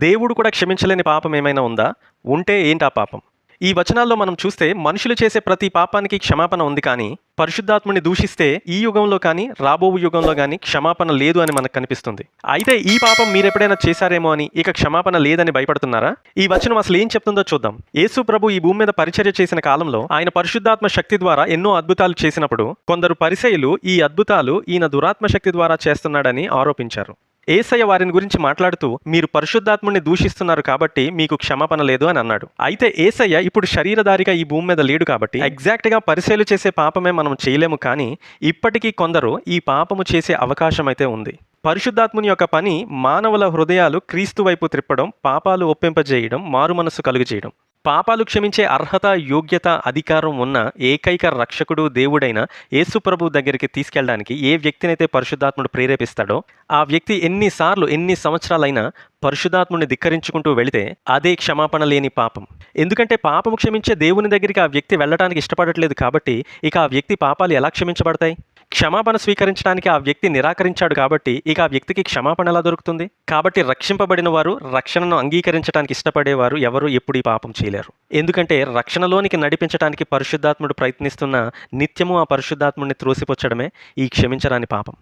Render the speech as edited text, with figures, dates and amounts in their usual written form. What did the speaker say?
దేవుడు కూడా క్షమించలేని పాపం ఏమైనా ఉందా? ఉంటే ఏంటా పాపం? ఈ వచనాల్లో మనం చూస్తే మనుషులు చేసే ప్రతి పాపానికి క్షమాపణ ఉంది, కానీ పరిశుద్ధాత్ముని దూషిస్తే ఈ యుగంలో కానీ రాబో యుగంలో కానీ క్షమాపణ లేదు అని మనకు కనిపిస్తుంది. అయితే ఈ పాపం మీరెప్పుడైనా చేశారేమో అని ఇక క్షమాపణ లేదని భయపడుతున్నారా? ఈ వచనం అసలు ఏం చెప్తుందో చూద్దాం. యేసు ప్రభు ఈ భూమి మీద పరిచర్య చేసిన కాలంలో ఆయన పరిశుద్ధాత్మ శక్తి ద్వారా ఎన్నో అద్భుతాలు చేసినప్పుడు కొందరు పరిసయ్యులు ఈ అద్భుతాలు ఈయన దురాత్మ శక్తి ద్వారా చేస్తున్నాడని ఆరోపించారు. యేసయ్య వారిని గురించి మాట్లాడుతూ, మీరు పరిశుద్ధాత్ముని దూషిస్తున్నారు కాబట్టి మీకు క్షమాపణ లేదు అని అన్నాడు. అయితే యేసయ్య ఇప్పుడు శరీరధారిగా ఈ భూమి మీద లేడు కాబట్టి ఎగ్జాక్ట్గా పరిసయ్యులు చేసే పాపమే మనం చేయలేము, కానీ ఇప్పటికీ కొందరు ఈ పాపము చేసే అవకాశం అయితే ఉంది. పరిశుద్ధాత్ముని యొక్క పని మానవుల హృదయాలు క్రీస్తు వైపు త్రిప్పడం, పాపాలు ఒప్పింపజేయడం, మారుమనస్సు కలుగజేయడం. పాపాలు క్షమించే అర్హత, యోగ్యత, అధికారం ఉన్న ఏకైక రక్షకుడు దేవుడైన యేసు ప్రభు దగ్గరికి తీసుకెళ్ళడానికి ఏ వ్యక్తినైతే పరిశుద్ధాత్ముడు ప్రేరేపిస్తాడో ఆ వ్యక్తి ఎన్ని సంవత్సరాలైనా పరిశుద్ధాత్ముడిని ధిక్కరించుకుంటూ వెళితే అదే క్షమాపణ లేని పాపం. ఎందుకంటే పాపము క్షమించే దేవుని దగ్గరికి ఆ వ్యక్తి వెళ్ళడానికి ఇష్టపడట్లేదు కాబట్టి ఇక ఆ వ్యక్తి పాపాలు ఎలా క్షమించబడతాయి? క్షమాపణ స్వీకరించడానికి ఆ వ్యక్తి నిరాకరించాడు కాబట్టి ఇక ఆ వ్యక్తికి క్షమాపణ ఎలా దొరుకుతుంది? కాబట్టి రక్షింపబడిన వారు, రక్షణను అంగీకరించడానికి ఇష్టపడేవారు ఎవరు ఎప్పుడు ఈ పాపం చేయలేరు. ఎందుకంటే రక్షణలోనికి నడిపించడానికి పరిశుద్ధాత్ముడు ప్రయత్నిస్తున్న నిత్యము ఆ పరిశుద్ధాత్ముడిని త్రోసిపుచ్చడమే ఈ క్షమించరాని పాపం.